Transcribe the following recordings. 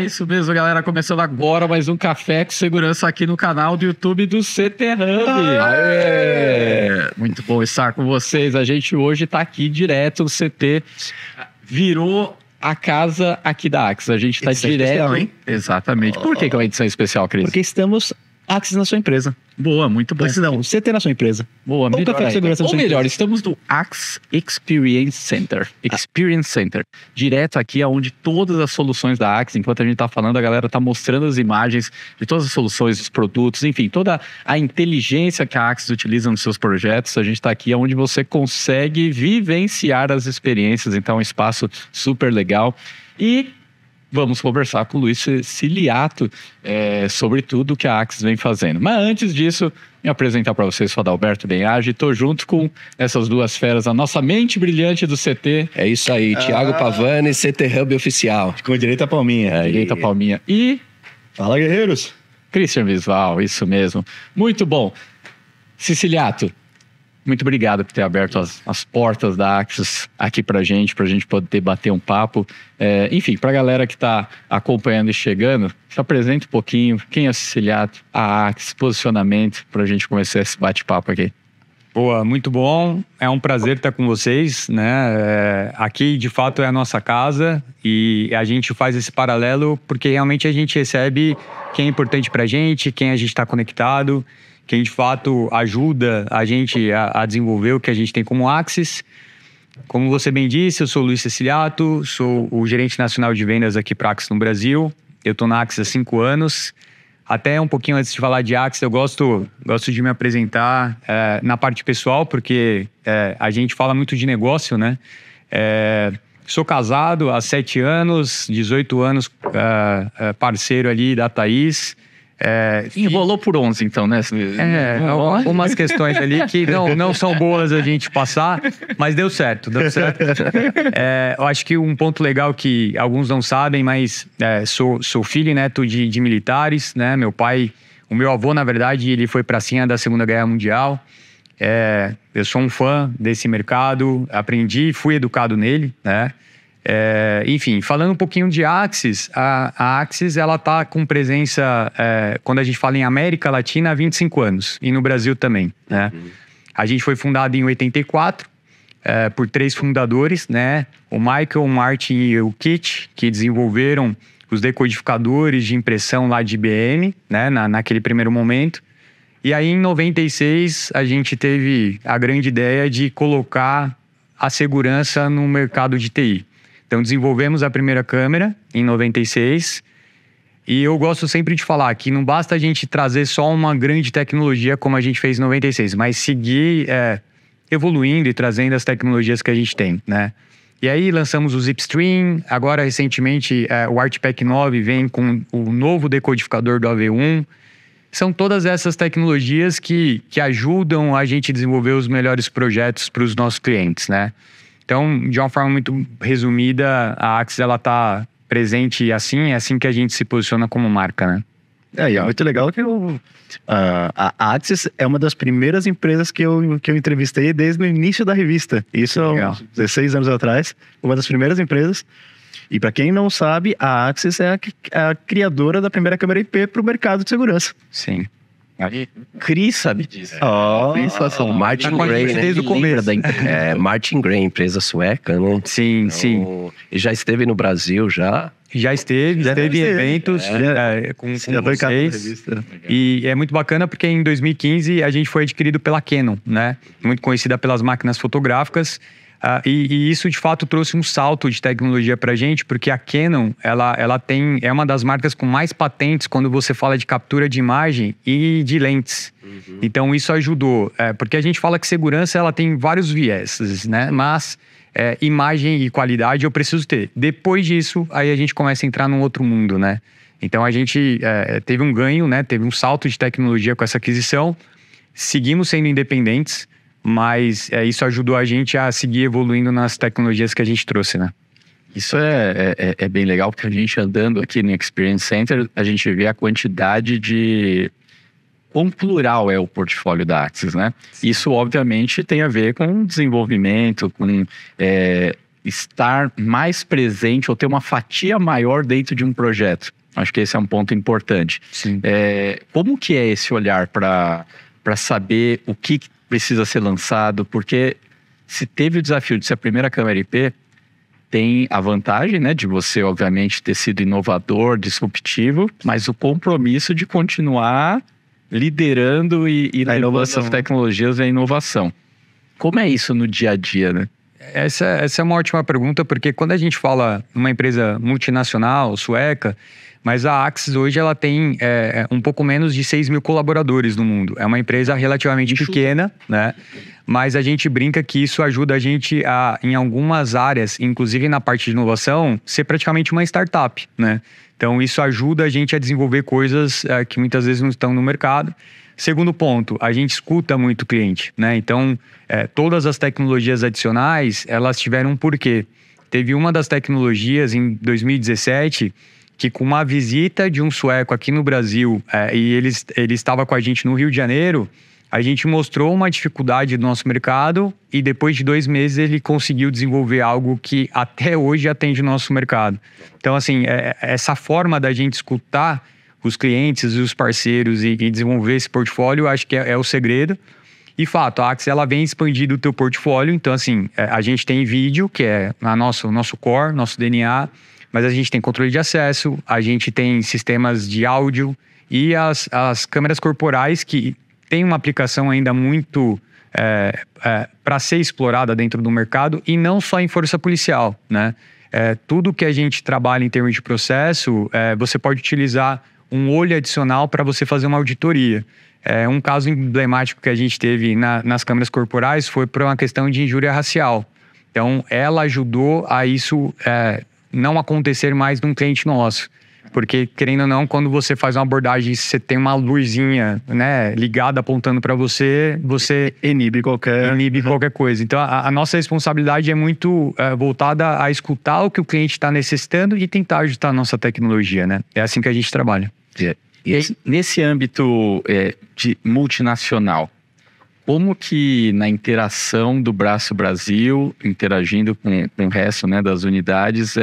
isso mesmo, galera. Começando agora mais um Café com Segurança aqui no canal do YouTube do CT Hub. Aê! Muito bom estar com vocês. A gente hoje tá aqui direto, o CT virou a casa aqui da Axis. A gente tá direto... Especial, hein? Exatamente. Por que é uma edição especial, Cris? Porque estamos Axis na sua empresa. Boa, muito bom. Não, CT na sua empresa. Boa, melhor. Café com Segurança na sua melhor, empresa. estamos no Axis Experience Center. Experience Center. Direto aqui, onde todas as soluções da Axis, enquanto a gente tá falando, a galera tá mostrando as imagens de todas as soluções, dos produtos, enfim, toda a inteligência que a Axis utiliza nos seus projetos. A gente tá aqui onde você consegue vivenciar as experiências. Então, é um espaço super legal. E vamos conversar com o Luiz Ciliato sobre tudo que a Axis vem fazendo. Mas antes disso, me apresentar para vocês, sou Adalberto Benhage. Estou junto com essas duas feras, a nossa mente brilhante do CT. É isso aí, Thiago Pavani, CT Hub Oficial. Com direita palminha. Direita palminha. E Fala, guerreiros. Christian Visval, isso mesmo. Muito bom. Ciliato, muito obrigado por ter aberto as portas da Axis aqui pra gente poder bater um papo. Enfim, pra galera que tá acompanhando e chegando, se apresenta um pouquinho, quem é o Ciliato, a Axis, posicionamento, pra gente começar esse bate-papo aqui. Boa, muito bom. É um prazer estar com vocês, né? Aqui, de fato, é a nossa casa e a gente faz esse paralelo porque realmente a gente recebe quem é importante pra gente, quem a gente está conectado, quem de fato ajuda a gente a desenvolver o que a gente tem como Axis. Como você bem disse, eu sou o Luiz Ciliato, sou o gerente nacional de vendas aqui para Axis no Brasil. Eu estou na Axis há 5 anos. Até um pouquinho antes de falar de Axis, eu gosto de me apresentar na parte pessoal, porque a gente fala muito de negócio, né? Sou casado há 7 anos, 18 anos, parceiro ali da Thaís. Enrolou por 11, então, né? Umas questões ali que não são boas a gente passar, mas deu certo. Eu acho que um ponto legal que alguns não sabem, mas sou filho e neto de militares, né? O meu avô, na verdade, ele foi pracinha da Segunda Guerra Mundial. Eu sou um fã desse mercado, aprendi e fui educado nele, né? Enfim, falando um pouquinho de Axis, a Axis ela tá com presença, quando a gente fala em América Latina, há 25 anos, e no Brasil também, né? A gente foi fundado em 84 por 3 fundadores, né? O Michael, o Martin e o Kit, que desenvolveram os decodificadores de impressão lá de IBM, né? Naquele primeiro momento. E aí, em 96, a gente teve a grande ideia de colocar a segurança no mercado de TI. Então, desenvolvemos a primeira câmera em 96 e eu gosto sempre de falar que não basta a gente trazer só uma grande tecnologia como a gente fez em 96, mas seguir evoluindo e trazendo as tecnologias que a gente tem, né? E aí lançamos o ZipStream, agora recentemente o Artpack 9 vem com o novo decodificador do AV1. São todas essas tecnologias que ajudam a gente a desenvolver os melhores projetos para os nossos clientes, né? Então, de uma forma muito resumida, a Axis ela tá presente assim, é assim que a gente se posiciona como marca, né? E é muito legal que a Axis é uma das primeiras empresas que eu entrevistei desde o início da revista. Isso há uns 16 anos atrás, uma das primeiras empresas. E para quem não sabe, a Axis é a criadora da primeira câmera IP para o mercado de segurança. Sim. Aí, Cris sabe disso. Martin Gray, né? Desde o começo. Martin Gray, empresa sueca, né? Sim, sim. E já esteve no Brasil, já? Já esteve em eventos com vocês. E é muito bacana porque em 2015 a gente foi adquirido pela Canon, né? Muito conhecida pelas máquinas fotográficas. E isso de fato trouxe um salto de tecnologia pra gente, porque a Canon é uma das marcas com mais patentes quando você fala de captura de imagem e de lentes. Então isso ajudou, porque a gente fala que segurança ela tem vários vieses, né? Mas imagem e qualidade eu preciso ter. Depois disso, aí a gente começa a entrar num outro mundo, né? Então a gente teve um ganho, né? Teve um salto de tecnologia com essa aquisição. Seguimos sendo independentes, mas isso ajudou a gente a seguir evoluindo nas tecnologias que a gente trouxe, né? Isso é bem legal, porque a gente andando aqui no Experience Center, a gente vê a quantidade de... Quão plural é o portfólio da Axis, né? Isso, obviamente, tem a ver com desenvolvimento, com estar mais presente ou ter uma fatia maior dentro de um projeto. Acho que esse é um ponto importante. Sim. Como que é esse olhar para saber o que precisa ser lançado? Porque se teve o desafio de ser a primeira câmera IP, tem a vantagem, né, de você, obviamente, ter sido inovador, disruptivo, mas o compromisso de continuar liderando e levando essas tecnologias e a inovação. Como é isso no dia a dia, né? Essa é uma ótima pergunta, porque quando a gente fala numa empresa multinacional, sueca, mas a Axis hoje ela tem um pouco menos de 6 mil colaboradores no mundo. É uma empresa relativamente pequena, né? Mas a gente brinca que isso ajuda a gente a, em algumas áreas, inclusive na parte de inovação, ser praticamente uma startup, né? Então isso ajuda a gente a desenvolver coisas que muitas vezes não estão no mercado. Segundo ponto, a gente escuta muito o cliente, né? Então, todas as tecnologias adicionais, elas tiveram um porquê. Teve uma das tecnologias em 2017 que, com uma visita de um sueco aqui no Brasil, e ele estava com a gente no Rio de Janeiro, a gente mostrou uma dificuldade do nosso mercado e depois de 2 meses ele conseguiu desenvolver algo que até hoje atende o nosso mercado. Então, assim, essa forma da gente escutar os clientes e os parceiros e desenvolver esse portfólio, acho que é o segredo. E fato, a Axis, ela vem expandindo o teu portfólio. Então, assim, a gente tem vídeo, que é o nosso core, nosso DNA, mas a gente tem controle de acesso, a gente tem sistemas de áudio e as câmeras corporais que tem uma aplicação ainda muito para ser explorada dentro do mercado e não só em força policial, né? Tudo que a gente trabalha em termos de processo, você pode utilizar um olho adicional para você fazer uma auditoria. Um caso emblemático que a gente teve nas câmeras corporais foi por uma questão de injúria racial. Então, ela ajudou a isso não acontecer mais num cliente nosso. Porque, querendo ou não, quando você faz uma abordagem, você tem uma luzinha, né, ligada apontando para você, você inibe qualquer coisa. Então, a nossa responsabilidade é muito voltada a escutar o que o cliente está necessitando e tentar ajustar a nossa tecnologia, né? É assim que a gente trabalha. E nesse âmbito de multinacional, como que na interação do Braço Brasil, interagindo com o resto, né, das unidades,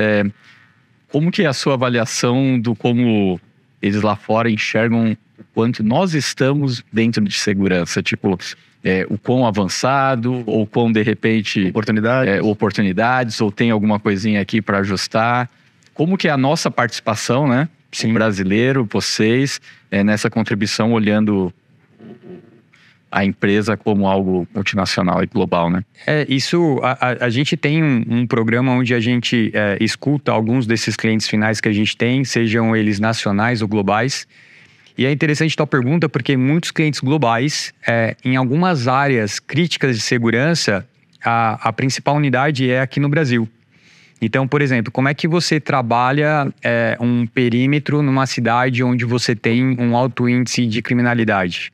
como que é a sua avaliação do como eles lá fora enxergam o quanto nós estamos dentro de segurança? Tipo, o quão avançado, ou quão, de repente... Oportunidades, ou tem alguma coisinha aqui para ajustar. Como que é a nossa participação, né? Sim. Brasileiro, vocês, nessa contribuição, olhando a empresa como algo multinacional e global, né? A gente tem um programa onde a gente escuta alguns desses clientes finais que a gente tem, sejam eles nacionais ou globais. E é interessante tal pergunta porque muitos clientes globais, em algumas áreas críticas de segurança, a principal unidade é aqui no Brasil. Então, por exemplo, como é que você trabalha um perímetro numa cidade onde você tem um alto índice de criminalidade?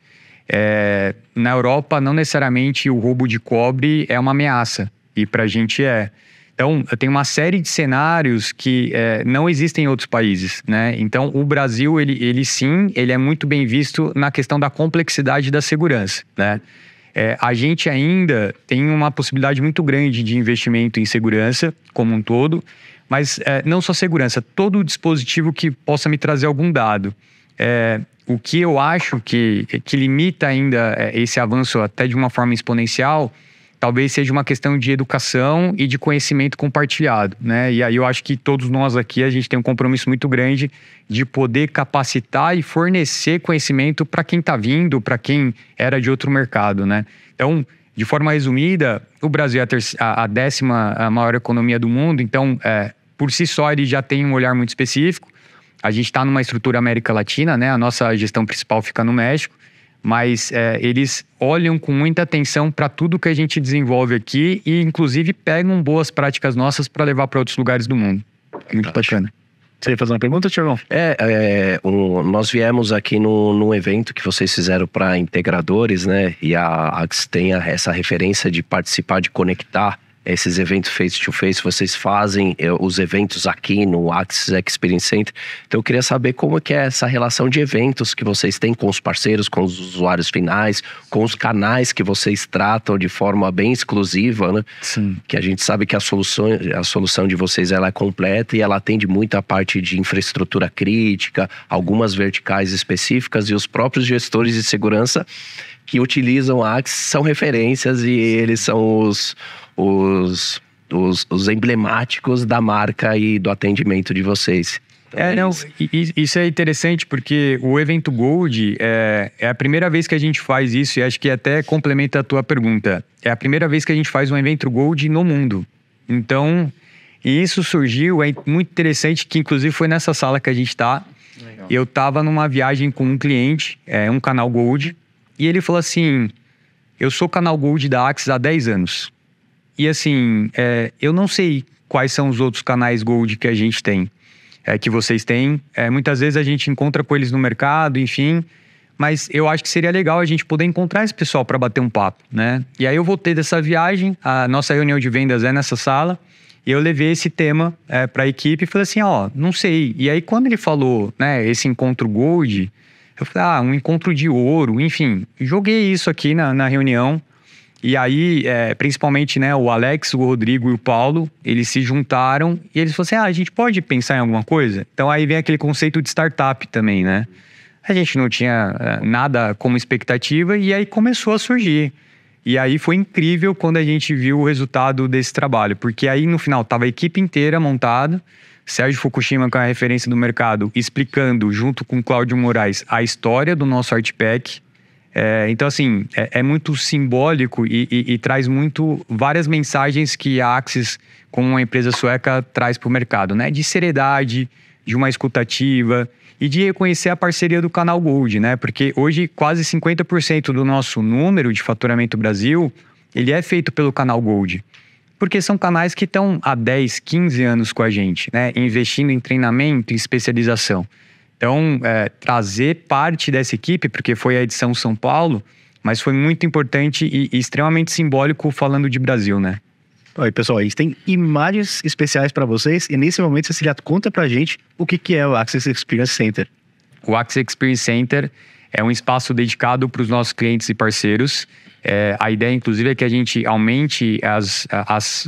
Na Europa, não necessariamente o roubo de cobre é uma ameaça, e pra gente é. Então, tem uma série de cenários que não existem em outros países, né? Então, o Brasil, ele sim, ele é muito bem visto na questão da complexidade da segurança, né? A gente ainda tem uma possibilidade muito grande de investimento em segurança como um todo, mas não só segurança, todo dispositivo que possa me trazer algum dado. O que eu acho que limita ainda esse avanço até de uma forma exponencial, talvez seja uma questão de educação e de conhecimento compartilhado, né? E aí eu acho que todos nós aqui, a gente tem um compromisso muito grande de poder capacitar e fornecer conhecimento para quem está vindo, para quem era de outro mercado, né? Então, de forma resumida, o Brasil é a 10ª maior economia do mundo, então, por si só, ele já tem um olhar muito específico. A gente está numa estrutura América Latina, né? A nossa gestão principal fica no México, mas eles olham com muita atenção para tudo que a gente desenvolve aqui e, inclusive, pegam boas práticas nossas para levar para outros lugares do mundo. Muito bacana. Você ia fazer uma pergunta, Tiagão? Nós viemos aqui num evento que vocês fizeram para integradores, né? E a Axis tem essa referência de participar, de conectar esses eventos face-to-face, vocês fazem os eventos aqui no Axis Experience Center. Então eu queria saber como que é essa relação de eventos que vocês têm com os parceiros, com os usuários finais, com os canais que vocês tratam de forma bem exclusiva, né? Sim. Que a gente sabe que a solução de vocês ela é completa e ela atende muito a parte de infraestrutura crítica, algumas verticais específicas, e os próprios gestores de segurança que utilizam a Axis são referências e eles são os emblemáticos da marca e do atendimento de vocês. Então, isso é interessante porque o evento Gold é a primeira vez que a gente faz isso, e acho que até complementa a tua pergunta. É a primeira vez que a gente faz um evento Gold no mundo. Então, e isso surgiu, é muito interessante, que inclusive foi nessa sala que a gente está. Eu estava numa viagem com um cliente, um canal Gold, e ele falou assim: eu sou canal Gold da Axis há 10 anos. E assim, eu não sei quais são os outros canais Gold que a gente tem, que vocês têm. Muitas vezes a gente encontra com eles no mercado, enfim. Mas eu acho que seria legal a gente poder encontrar esse pessoal para bater um papo, né? E aí eu voltei dessa viagem, a nossa reunião de vendas é nessa sala, e eu levei esse tema para a equipe e falei assim, não sei. E aí quando ele falou, né, esse encontro Gold, eu falei, um encontro de ouro, enfim. Joguei isso aqui na reunião. E aí, principalmente, né, o Alex, o Rodrigo e o Paulo, eles se juntaram e eles falaram assim, a gente pode pensar em alguma coisa? Então aí vem aquele conceito de startup também, né? A gente não tinha nada como expectativa e aí começou a surgir. E aí foi incrível quando a gente viu o resultado desse trabalho, porque aí no final estava a equipe inteira montada, Sérgio Fukushima, que é a referência do mercado, explicando junto com Cláudio Moraes a história do nosso Artpack. Então assim, é muito simbólico e traz várias mensagens que a Axis, como uma empresa sueca, traz para o mercado, né? De seriedade, de uma escutativa e de reconhecer a parceria do canal Gold, né? Porque hoje quase 50% do nosso número de faturamento Brasil, ele é feito pelo canal Gold. Porque são canais que estão há 10, 15 anos com a gente, né? Investindo em treinamento e especialização. Então, trazer parte dessa equipe, porque foi a edição São Paulo, mas foi muito importante e extremamente simbólico falando de Brasil, né? Oi, pessoal, a gente tem imagens especiais para vocês e nesse momento, Cecília, conta pra gente o que é o Axis Experience Center. O Axis Experience Center é um espaço dedicado para os nossos clientes e parceiros. A ideia, inclusive, é que a gente aumente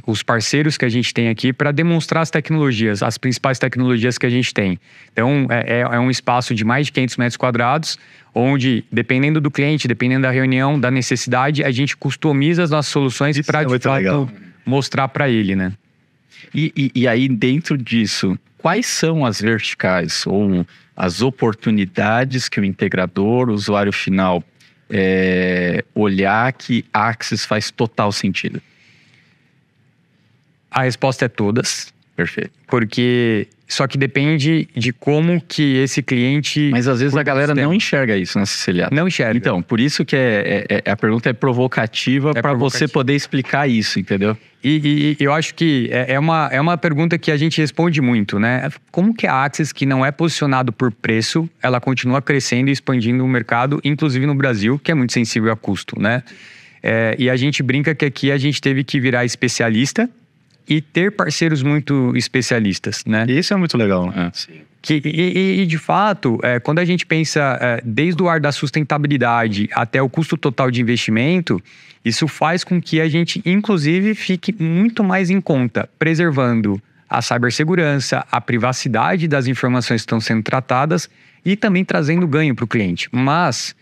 os parceiros que a gente tem aqui para demonstrar as tecnologias, as principais tecnologias que a gente tem. Então, é um espaço de mais de 500 metros quadrados, onde, dependendo do cliente, dependendo da reunião, da necessidade, a gente customiza as nossas soluções para, de fato, mostrar para ele, né? E aí, dentro disso, quais são as verticais ou as oportunidades que o integrador, o usuário final, olhar que Axis faz total sentido? A resposta é todas. Perfeito. Porque só que depende de como que esse cliente... Mas às vezes a galera não enxerga isso, né, Cecília? Não enxerga. Então, por isso que a pergunta é provocativa para você poder explicar isso, entendeu? E eu acho que é uma pergunta que a gente responde muito, né? Como que a Axis, que não é posicionado por preço, ela continua crescendo e expandindo o mercado, inclusive no Brasil, que é muito sensível a custo, né? E a gente brinca que aqui a gente teve que virar especialista e ter parceiros muito especialistas, né? Isso é muito legal. Sim. E de fato, quando a gente pensa desde o ar da sustentabilidade até o custo total de investimento, isso faz com que a gente, inclusive, fique muito mais em conta, preservando a cibersegurança, a privacidade das informações que estão sendo tratadas e também trazendo ganho para o cliente. Mas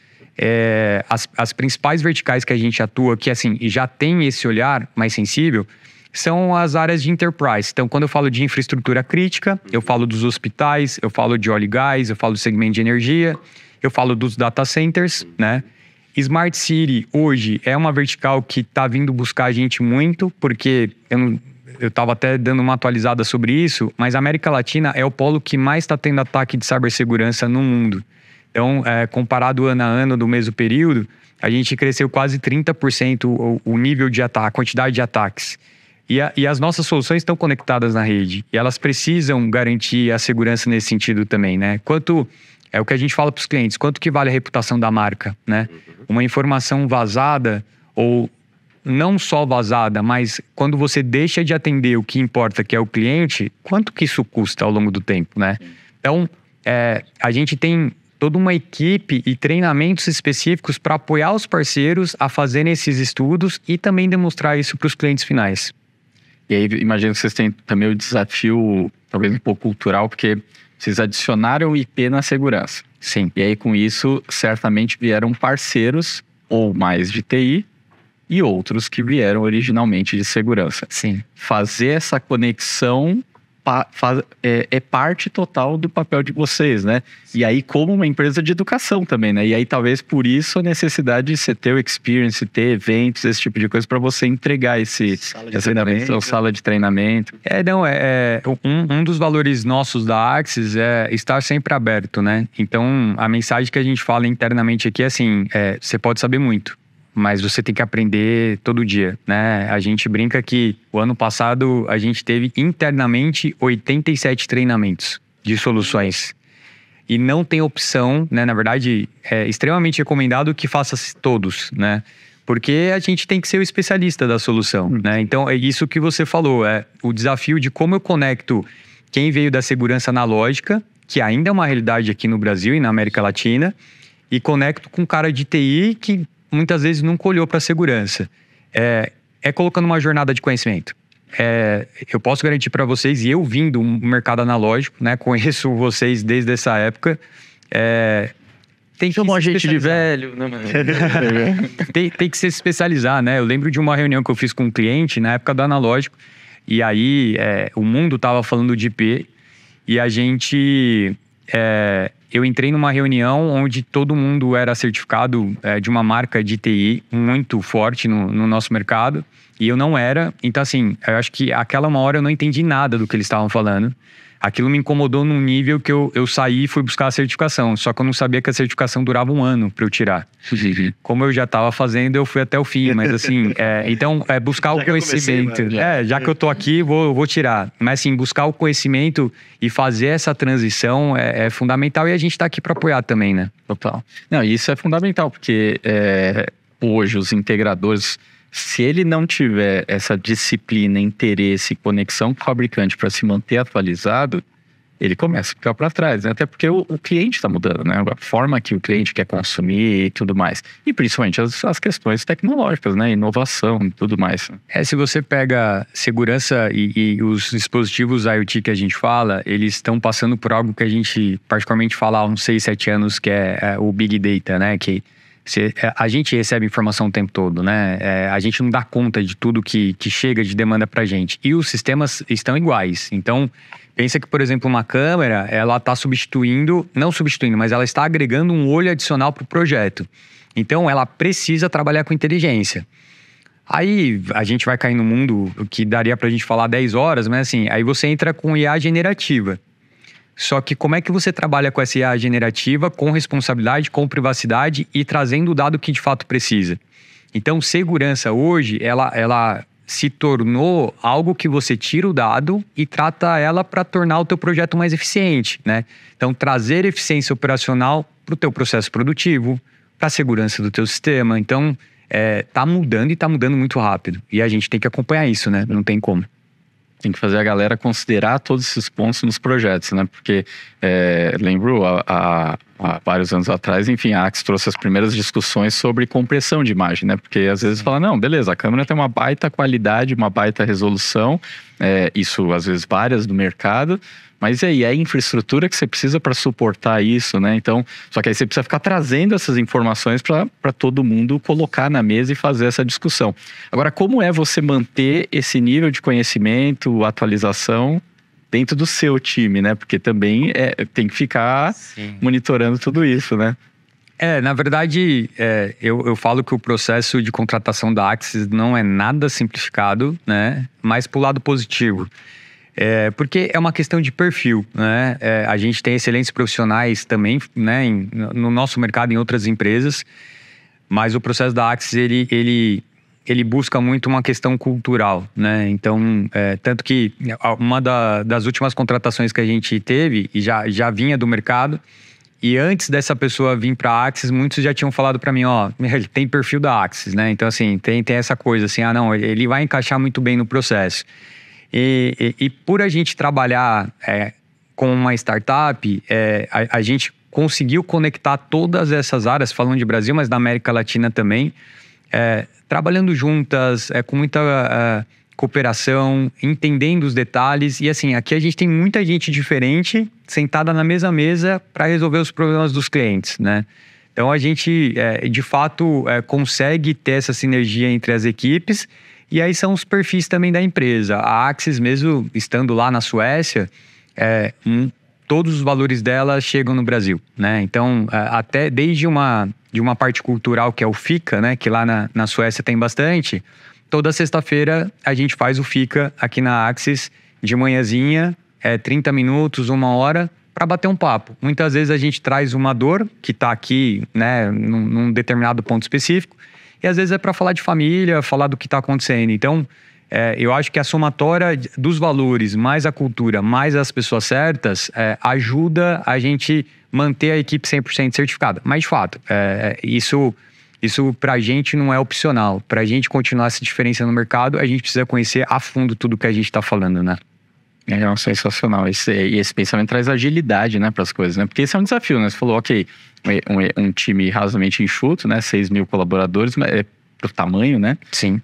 as principais verticais que a gente atua, que assim, já tem esse olhar mais sensível, são as áreas de enterprise. Então, quando eu falo de infraestrutura crítica, eu falo dos hospitais, eu falo de óleo e gás, eu falo do segmento de energia, eu falo dos data centers, né? Smart City, hoje, é uma vertical que está vindo buscar a gente muito, porque eu estava até dando uma atualizada sobre isso, mas a América Latina é o polo que mais está tendo ataque de cibersegurança no mundo. Então, comparado ano a ano do mesmo período, a gente cresceu quase 30% o nível de ataque, a quantidade de ataques. E as nossas soluções estão conectadas na rede. E elas precisam garantir a segurança nesse sentido também, né? É o que a gente fala para os clientes. Quanto que vale a reputação da marca, né? Uma informação vazada ou não só vazada, mas quando você deixa de atender o que importa, que é o cliente, quanto que isso custa ao longo do tempo, né? Então, a gente tem toda uma equipe e treinamentos específicos para apoiar os parceiros a fazerem esses estudos e também demonstrar isso para os clientes finais. E aí, imagino que vocês têm também o desafio, talvez um pouco cultural, porque vocês adicionaram IP na segurança. Sim. E aí, com isso, certamente vieram parceiros, ou mais de TI, e outros que vieram originalmente de segurança. Sim. Fazer essa conexão é parte total do papel de vocês, né? E aí, como uma empresa de educação também, né? E aí, talvez por isso a necessidade de você ter o experience, ter eventos, esse tipo de coisa, para você entregar sala de treinamento. Um dos valores nossos da Axis é estar sempre aberto, né? Então, a mensagem que a gente fala internamente aqui é assim, você pode saber muito, mas você tem que aprender todo dia, né? A gente brinca que o ano passado a gente teve internamente 87 treinamentos de soluções. E não tem opção, né? Na verdade, é extremamente recomendado que faça todos, né? Porque a gente tem que ser o especialista da solução, né? Então, é isso que você falou, é o desafio de como eu conecto quem veio da segurança analógica, que ainda é uma realidade aqui no Brasil e na América Latina, e conecto com um cara de TI que muitas vezes nunca olhou para a segurança. É colocando uma jornada de conhecimento. Eu posso garantir para vocês, e eu vim do mercado analógico, né? Conheço vocês desde essa época. Tem que chamar a gente de velho, né? tem que se especializar, né? Eu lembro de uma reunião que eu fiz com um cliente na época do analógico, e aí o mundo estava falando de IP, e a gente... eu entrei numa reunião onde todo mundo era certificado de uma marca de TI muito forte no nosso mercado, e eu não era. Então, assim, eu acho que aquela uma hora eu não entendi nada do que eles estavam falando. Aquilo me incomodou num nível que eu saí e fui buscar a certificação. Só que eu não sabia que a certificação durava 1 ano para eu tirar. Como eu já estava fazendo, eu fui até o fim. Mas assim, então, buscar o conhecimento. Já que eu tô aqui, vou tirar. Mas assim, buscar o conhecimento e fazer essa transição é fundamental. E a gente está aqui para apoiar também, né? Total. Não, isso é fundamental, porque hoje os integradores... Se ele não tiver essa disciplina, interesse e conexão com o fabricante para se manter atualizado, ele começa a ficar para trás, né? Até porque o cliente está mudando, né? A forma que o cliente quer consumir e tudo mais. E principalmente as questões tecnológicas, né? Inovação e tudo mais. Se você pega segurança e os dispositivos IoT que a gente fala, eles estão passando por algo que a gente particularmente fala há uns 6, 7 anos, que é o Big Data, né? Que a gente recebe informação o tempo todo, né? A gente não dá conta de tudo que chega de demanda pra gente. E os sistemas estão iguais. Então, pensa que, por exemplo, uma câmera, ela está não substituindo, mas ela está agregando um olho adicional pro projeto. Então, ela precisa trabalhar com inteligência. Aí, a gente vai cair no mundo que daria pra gente falar 10 horas, mas assim, aí você entra com IA generativa. Só que como é que você trabalha com essa IA generativa, com responsabilidade, com privacidade e trazendo o dado que de fato precisa? Então, segurança hoje, ela se tornou algo que você tira o dado e trata ela para tornar o teu projeto mais eficiente, né? Então, trazer eficiência operacional para o teu processo produtivo, para a segurança do teu sistema. Então, tá mudando e tá mudando muito rápido. E a gente tem que acompanhar isso, né? Não tem como. Tem que fazer a galera considerar todos esses pontos nos projetos, né? Porque lembro há vários anos atrás, enfim, a Axis trouxe as primeiras discussões sobre compressão de imagem, né? Porque às vezes fala, não, beleza, a câmera tem uma baita qualidade, uma baita resolução, isso às vezes várias do mercado, mas e aí, é a infraestrutura que você precisa para suportar isso, né? Então, só que aí você precisa ficar trazendo essas informações para todo mundo colocar na mesa e fazer essa discussão. Agora, como é você manter esse nível de conhecimento, atualização dentro do seu time, né? Porque também tem que ficar monitorando tudo isso, né? Na verdade, eu falo que o processo de contratação da Axis não é nada simplificado, né? Mas pro lado positivo. Porque é uma questão de perfil, né? A gente tem excelentes profissionais também, né? No nosso mercado, em outras empresas. Mas o processo da Axis, ele busca muito uma questão cultural, né? Então, tanto que uma das últimas contratações que a gente teve, e já vinha do mercado, E antes dessa pessoa vir para a Axis, muitos já tinham falado para mim, ó, ele tem perfil da Axis, né? Então, assim, tem essa coisa assim, não, ele vai encaixar muito bem no processo. E por a gente trabalhar com uma startup, a gente conseguiu conectar todas essas áreas, falando de Brasil, mas da América Latina também, trabalhando juntas, com muita cooperação, entendendo os detalhes. E assim, aqui a gente tem muita gente diferente sentada na mesma mesa para resolver os problemas dos clientes, né? Então a gente, de fato, consegue ter essa sinergia entre as equipes. E aí são os perfis também da empresa. A Axis, mesmo estando lá na Suécia, todos os valores dela chegam no Brasil, né? Então, até desde uma parte cultural, que é o Fika, né? Que lá na Suécia tem bastante. Toda sexta-feira a gente faz o Fika aqui na Axis, de manhãzinha, 30 minutos, 1 hora, para bater um papo. Muitas vezes a gente traz uma dor que está aqui, né? Num determinado ponto específico. E às vezes é para falar de família, falar do que está acontecendo. Então, eu acho que a somatória dos valores, mais a cultura, mais as pessoas certas, ajuda a gente manter a equipe 100% certificada. Mas, de fato, isso para a gente não é opcional. Para a gente continuar essa diferença no mercado, a gente precisa conhecer a fundo tudo que a gente está falando, né? É sensacional. Esse pensamento traz agilidade, né, para as coisas, né? Porque esse é um desafio, né? Você falou, ok, um time razoavelmente enxuto, né? 6 mil colaboradores, mas pro tamanho, né? Sim.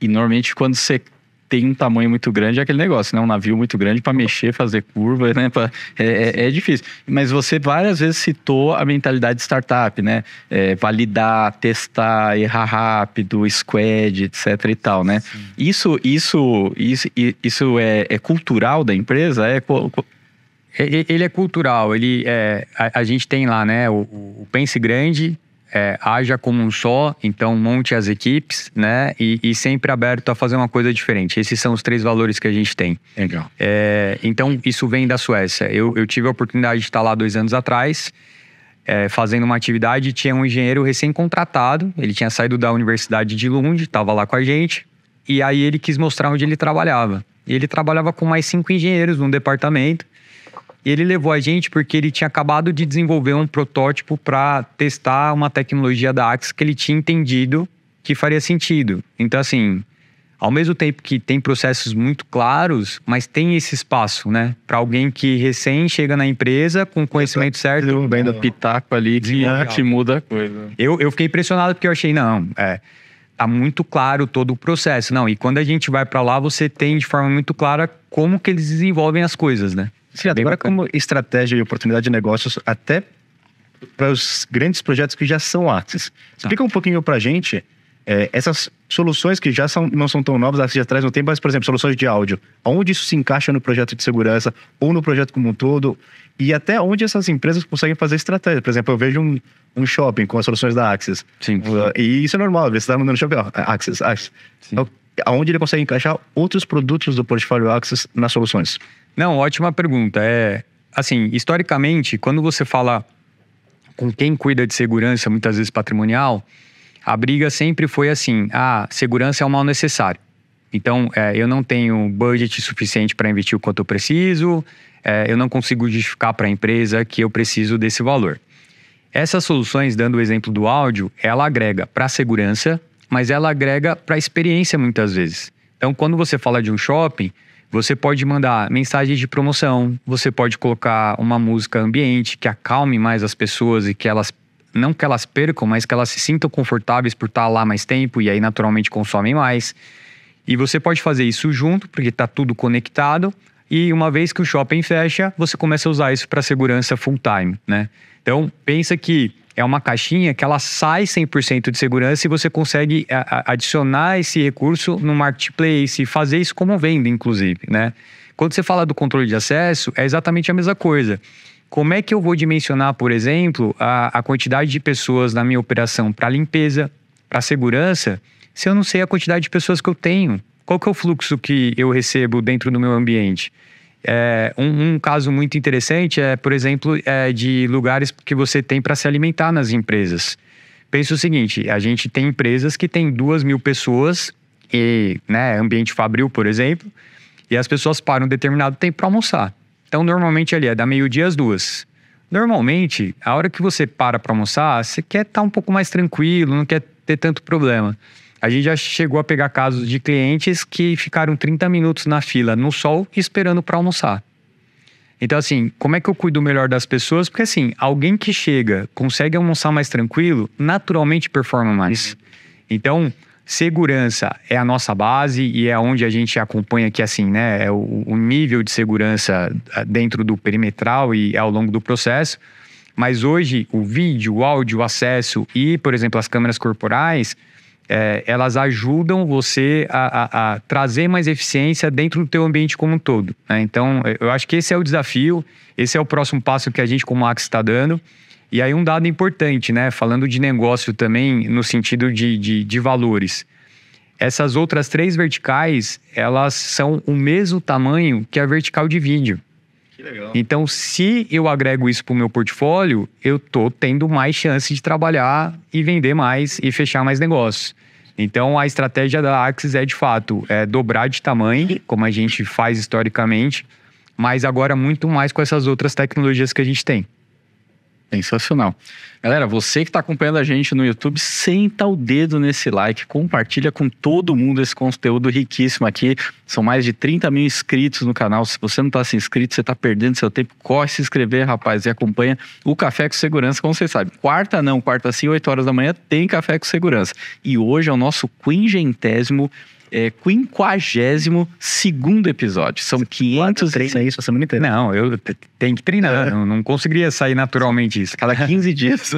E normalmente quando você tem um tamanho muito grande, é aquele negócio, né? Um navio muito grande para mexer, fazer curva, né? É difícil. Mas você várias vezes citou a mentalidade de startup, né? Validar, testar, errar rápido, squad, etc e tal, né? Isso é cultural da empresa? Ele é cultural. A gente tem lá, né? O Pense Grande, haja como um só, então monte as equipes, né? E sempre aberto a fazer uma coisa diferente. Esses são os 3 valores que a gente tem. Legal. Então, isso vem da Suécia. Eu tive a oportunidade de estar lá 2 anos atrás, fazendo uma atividade. Tinha um engenheiro recém-contratado, ele tinha saído da Universidade de Lund, estava lá com a gente, e aí ele quis mostrar onde ele trabalhava. E ele trabalhava com mais 5 engenheiros num departamento. E ele levou a gente porque ele tinha acabado de desenvolver um protótipo para testar uma tecnologia da Axis que ele tinha entendido que faria sentido. Então, assim, ao mesmo tempo que tem processos muito claros, mas tem esse espaço, né? Para alguém que recém chega na empresa com o conhecimento certo. Bem do pitaco ali que muda a coisa. Eu fiquei impressionado porque eu achei, tá muito claro todo o processo. Não, e quando a gente vai para lá, você tem de forma muito clara como que eles desenvolvem as coisas, né? Sim, agora como estratégia e oportunidade de negócios até para os grandes projetos que já são Axis. Explica um pouquinho para a gente essas soluções que já não são tão novas, Axis já traz um tempo, mas, por exemplo, soluções de áudio. Onde isso se encaixa no projeto de segurança ou no projeto como um todo? E até onde essas empresas conseguem fazer estratégia. Por exemplo, eu vejo um shopping com as soluções da Axis. Sim. E isso é normal, você está mandando shopping, Axis. Então, aonde ele consegue encaixar outros produtos do portfólio Axis nas soluções? Não, ótima pergunta. Assim, historicamente, quando você fala com quem cuida de segurança, muitas vezes patrimonial, a briga sempre foi assim, segurança é um mal necessário. Então, eu não tenho budget suficiente para investir o quanto eu preciso, eu não consigo justificar para a empresa que eu preciso desse valor. Essas soluções, dando o exemplo do áudio, ela agrega para a segurança, mas ela agrega para a experiência muitas vezes. Então, quando você fala de um shopping, você pode mandar mensagens de promoção, você pode colocar uma música ambiente que acalme mais as pessoas e que elas, não que elas percam, mas que elas se sintam confortáveis por estar lá mais tempo e aí naturalmente consomem mais. E você pode fazer isso junto, porque está tudo conectado. E uma vez que o shopping fecha, você começa a usar isso para segurança full time, né? Então, pensa que é uma caixinha que ela sai 100% de segurança e você consegue adicionar esse recurso no marketplace e fazer isso como venda, inclusive, né? Quando você fala do controle de acesso, é exatamente a mesma coisa. Como é que eu vou dimensionar, por exemplo, a quantidade de pessoas na minha operação para limpeza, para segurança, se eu não sei a quantidade de pessoas que eu tenho? Qual que é o fluxo que eu recebo dentro do meu ambiente? Um caso muito interessante por exemplo, de lugares que você tem para se alimentar nas empresas. Pensa o seguinte, a gente tem empresas que tem 2.000 pessoas, né, ambiente fabril, por exemplo, e as pessoas param um determinado tempo para almoçar. Então, normalmente ali da meio-dia às 2. Normalmente, a hora que você para almoçar, você quer estar um pouco mais tranquilo, não quer ter tanto problema. A gente já chegou a pegar casos de clientes que ficaram 30 minutos na fila, no sol, esperando para almoçar. Então, assim, como é que eu cuido melhor das pessoas? Porque, assim, alguém que chega, consegue almoçar mais tranquilo, naturalmente performa mais. Então, segurança é a nossa base e é onde a gente acompanha que, assim, né, é o nível de segurança dentro do perimetral e ao longo do processo. Mas hoje, o vídeo, o áudio, o acesso e, por exemplo, as câmeras corporais, elas ajudam você a trazer mais eficiência dentro do teu ambiente como um todo, né? Então, eu acho que esse é o desafio, esse é o próximo passo que a gente como Axis está dando. E aí um dado importante, né? Falando de negócio também no sentido de valores. Essas outras 3 verticais, elas são o mesmo tamanho que a vertical de vídeo. Que legal. Então, se eu agrego isso para o meu portfólio, eu tô tendo mais chance de trabalhar e vender mais e fechar mais negócios. Então, a estratégia da Axis é, de fato, dobrar de tamanho, como a gente faz historicamente, mas agora muito mais com essas outras tecnologias que a gente tem. Sensacional. Galera, você que está acompanhando a gente no YouTube, senta o dedo nesse like, compartilha com todo mundo esse conteúdo riquíssimo aqui. São mais de 30 mil inscritos no canal. Se você não está se inscrito, você está perdendo seu tempo. Corre se inscrever, rapaz, e acompanha o Café com Segurança, como vocês sabem. Quarta sim, 8 horas da manhã, tem Café com Segurança. E hoje é o nosso 52º episódio. São 500... Treina isso a semana inteira. Não, eu tenho que treinar. Não conseguiria sair naturalmente isso. Cada 15 dias.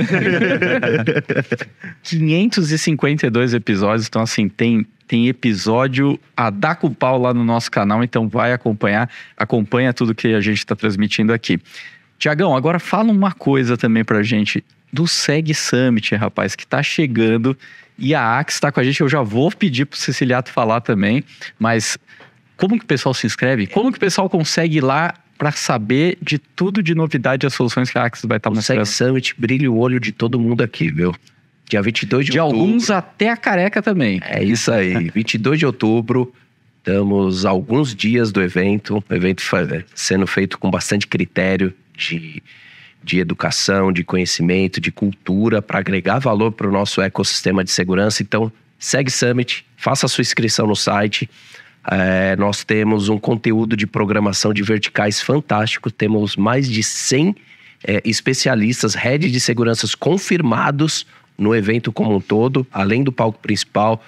552 episódios. Então, assim, tem episódio a dar com o pau lá no nosso canal. Então, vai acompanha tudo que a gente está transmitindo aqui. Tiagão, agora fala uma coisa também pra gente do Seg Summit, rapaz, que tá chegando. E a Axis está com a gente, eu já vou pedir para o Ceciliato falar também, mas como que o pessoal se inscreve? Como que o pessoal consegue ir lá para saber de tudo de novidade as soluções que a Axis vai estar mostrando? O Seg Summit brilha o olho de todo mundo aqui, viu? Dia 22 de outubro. De alguns até a careca também. É isso aí, 22 de outubro, estamos a alguns dias do evento, o evento sendo feito com bastante critério de educação, de conhecimento, de cultura, para agregar valor para o nosso ecossistema de segurança. Então, Seg Summit, faça a sua inscrição no site. Nós temos um conteúdo de programação de verticais fantástico. Temos mais de 100 especialistas, heads de seguranças confirmados no evento como um todo, além do palco principal.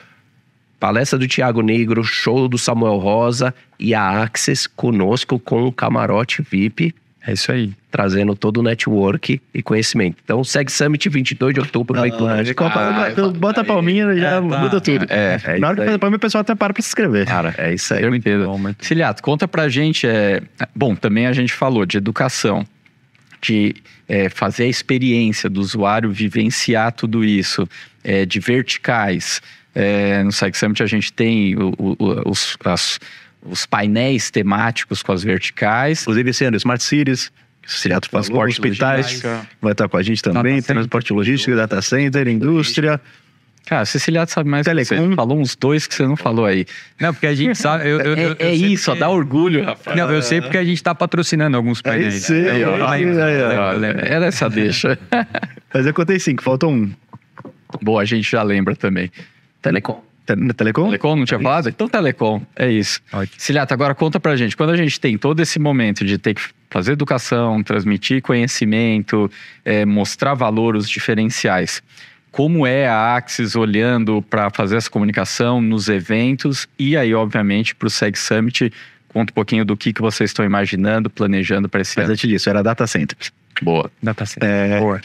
Palestra do Thiago Negro, show do Samuel Rosa e a Axis conosco com o camarote VIP. É isso aí. Trazendo todo o network e conhecimento. Então, Seg Summit, 22 de outubro. Bota a palminha e já muda tudo. Na hora que faz a palminha, o pessoal até para se inscrever. Cara, é isso aí. Eu entendo. Ceciliato, conta pra gente. Bom, também a gente falou de educação, de fazer a experiência do usuário vivenciar tudo isso, de verticais. No Seg Summit a gente tem os painéis temáticos com as verticais. Inclusive esse ano, Smart Cities, Ceciliato Transporte, hospitais, vai estar com a gente também, transporte logístico, data center, indústria. Cara, Ceciliato sabe mais que você. Falou uns 2 que você não falou aí. Não, porque a gente sabe... isso, dá orgulho, rapaz. Não, eu sei porque a gente tá patrocinando alguns painéis. É dessa deixa. Mas eu contei 5, faltou 1. Boa, a gente já lembra também. Telecom. Telecom? Telecom, não tinha falado? Então Telecom, é isso. Ceciliato, agora conta pra gente, quando a gente tem todo esse momento de ter que fazer educação, transmitir conhecimento, mostrar valor, os diferenciais, como é a Axis olhando para fazer essa comunicação nos eventos e aí, obviamente, para o Seg Summit, conta um pouquinho do que vocês estão imaginando, planejando para esse ano. Mas antes disso, era data center. Boa. Data center. Boa.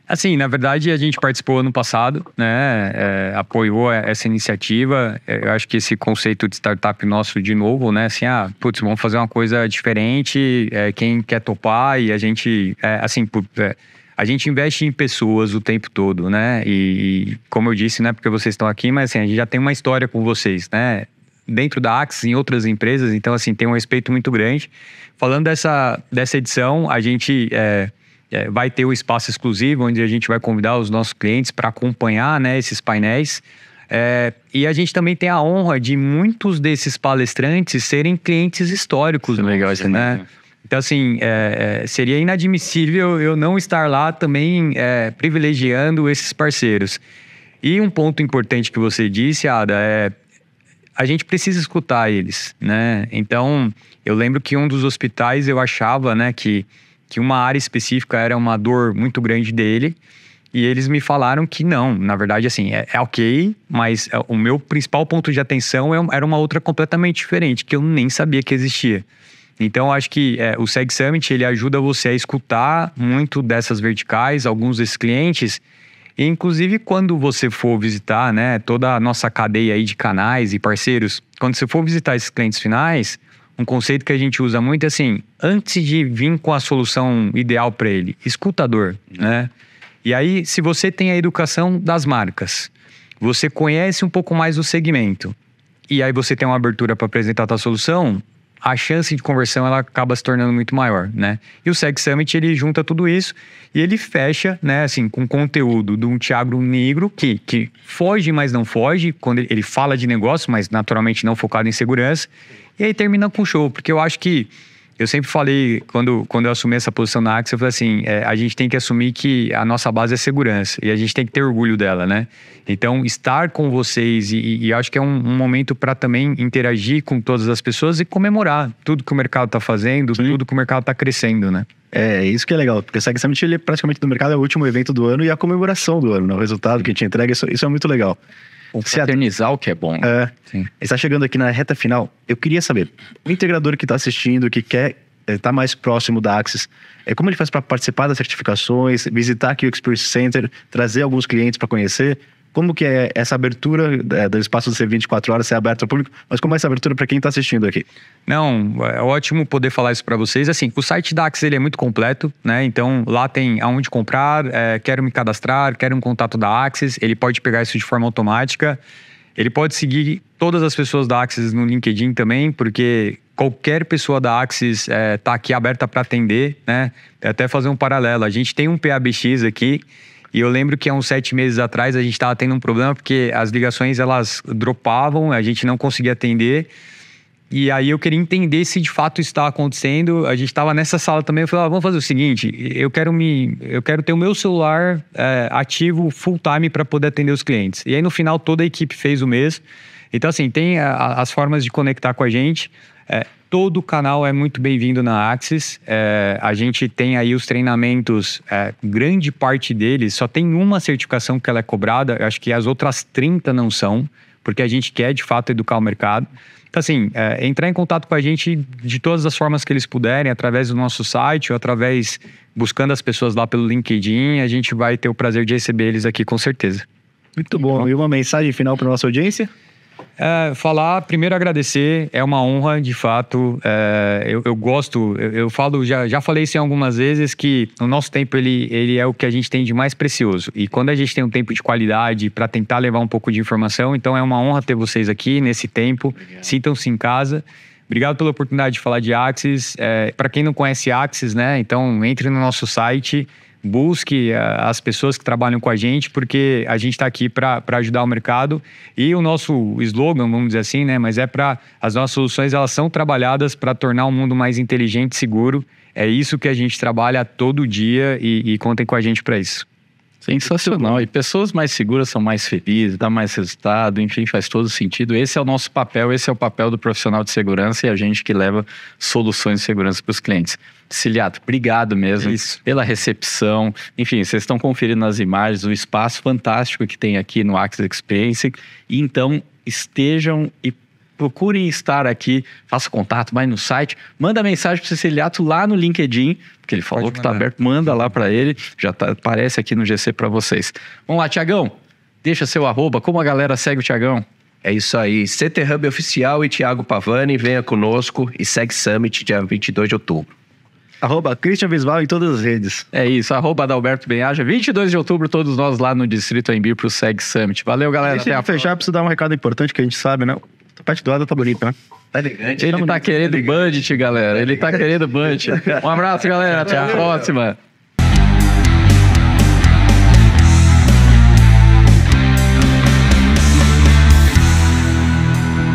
Assim, na verdade, a gente participou ano passado, né? Apoiou essa iniciativa. Eu acho que esse conceito de startup nosso, de novo, né? Assim, vamos fazer uma coisa diferente. Quem quer topar e a gente, a gente investe em pessoas o tempo todo, né? E como eu disse, não é porque vocês estão aqui, mas assim, a gente já tem uma história com vocês, né? Dentro da Axis, em outras empresas, então assim, tem um respeito muito grande. Falando dessa edição, a gente vai ter o espaço exclusivo, onde a gente vai convidar os nossos clientes para acompanhar, né, esses painéis. E a gente também tem a honra de muitos desses palestrantes serem clientes históricos. Isso é legal, isso, né? Então, assim, seria inadmissível eu não estar lá também privilegiando esses parceiros. E um ponto importante que você disse, Ada, a gente precisa escutar eles, né? Então, eu lembro que um dos hospitais eu achava, né, que uma área específica era uma dor muito grande dele. E eles me falaram que não, na verdade, assim, é ok, mas o meu principal ponto de atenção era uma outra completamente diferente, que eu nem sabia que existia. Então, eu acho que o Seg Summit, ele ajuda você a escutar muito dessas verticais, alguns desses clientes, e inclusive quando você for visitar, né, toda a nossa cadeia aí de canais e parceiros, quando você for visitar esses clientes finais, um conceito que a gente usa muito é assim, antes de vir com a solução ideal para ele, escuta a dor, né? E aí, se você tem a educação das marcas, você conhece um pouco mais o segmento, e aí você tem uma abertura para apresentar a tua solução, a chance de conversão ela acaba se tornando muito maior, né? E o Seg Summit, ele junta tudo isso e ele fecha, né, assim, com conteúdo de um Thiago Negro que foge, mas não foge, quando ele fala de negócio, mas naturalmente não focado em segurança, e aí termina com show, porque eu acho que eu sempre falei, quando eu assumi essa posição na Axis, eu falei assim, a gente tem que assumir que a nossa base é segurança e a gente tem que ter orgulho dela, né? Então, estar com vocês e acho que é um momento para também interagir com todas as pessoas e comemorar tudo que o mercado está fazendo, tudo que o mercado está crescendo, né? É, isso que é legal, porque o Seg Summit, ele praticamente do mercado é o último evento do ano e a comemoração do ano, né? O resultado que a gente entrega, isso é muito legal. Confraternizar o que é bom. Sim. Está chegando aqui na reta final. Eu queria saber, o integrador que está assistindo, que quer estar mais próximo da Axis, como ele faz para participar das certificações, visitar aqui o Experience Center, trazer alguns clientes para conhecer? Como que é essa abertura do espaço do C24 ser aberto ao público, mas como é essa abertura para quem está assistindo aqui? Não, é ótimo poder falar isso para vocês. Assim, o site da Axis, ele é muito completo, né? Então, lá tem aonde comprar, quero me cadastrar, quero um contato da Axis, ele pode pegar isso de forma automática. Ele pode seguir todas as pessoas da Axis no LinkedIn também, porque qualquer pessoa da Axis está aqui aberta para atender, né? Até fazer um paralelo, a gente tem um PABX aqui, e eu lembro que há uns 7 meses atrás a gente estava tendo um problema porque as ligações elas dropavam, a gente não conseguia atender. E aí eu queria entender se de fato isso estava acontecendo. A gente estava nessa sala também, eu falei, vamos fazer o seguinte, eu quero ter o meu celular ativo full time para poder atender os clientes. E aí no final toda a equipe fez o mesmo. Então assim, tem as formas de conectar com a gente. Todo o canal é muito bem-vindo na Axis. A gente tem aí os treinamentos, grande parte deles, só tem uma certificação que ela é cobrada, eu acho que as outras 30 não são, porque a gente quer de fato educar o mercado. Então assim, entrar em contato com a gente de todas as formas que eles puderem, através do nosso site ou através, buscando as pessoas lá pelo LinkedIn, a gente vai ter o prazer de receber eles aqui com certeza. Muito bom. E uma mensagem final para a nossa audiência? Primeiro agradecer, é uma honra, de fato. Eu gosto, eu falo, já falei isso em algumas vezes, que o nosso tempo ele é o que a gente tem de mais precioso. E quando a gente tem um tempo de qualidade para tentar levar um pouco de informação, então é uma honra ter vocês aqui nesse tempo. Sintam-se em casa. Obrigado pela oportunidade de falar de Axis. Para quem não conhece Axis, né? Então entre no nosso site. Busque as pessoas que trabalham com a gente, porque a gente está aqui para ajudar o mercado. E o nosso slogan, vamos dizer assim, né? Mas as nossas soluções, elas são trabalhadas para tornar o mundo mais inteligente e seguro. É isso que a gente trabalha todo dia e contem com a gente para isso. Sensacional. E pessoas mais seguras são mais felizes, dá mais resultado, enfim, faz todo sentido. Esse é o nosso papel, esse é o papel do profissional de segurança e a gente que leva soluções de segurança para os clientes. Ciliato, obrigado mesmo pela recepção. Enfim, vocês estão conferindo nas imagens o espaço fantástico que tem aqui no Axis Experience. E então, estejam e procurem estar aqui, faça contato, vai no site, manda mensagem para o Ciliato lá no LinkedIn, porque ele falou que está aberto, manda lá para ele, já aparece aqui no GC para vocês. Vamos lá, Thiagão, deixa seu @, como a galera segue o Thiagão? É isso aí, CT Hub Oficial e Thiago Pavani, venha conosco e Seg Summit dia 22 de outubro. @Christian Visval em todas as redes. É isso, @Adalberto Benhaja, 22 de outubro, todos nós lá no Distrito Embi pro Seg Summit. Valeu, galera. Deixa eu fechar, preciso dar um recado importante que a gente sabe, né? A parte do lado tá bonita, né? Tá elegante. Ele tá querendo budget, galera. Ele tá querendo budget. Um abraço, galera. Até a próxima.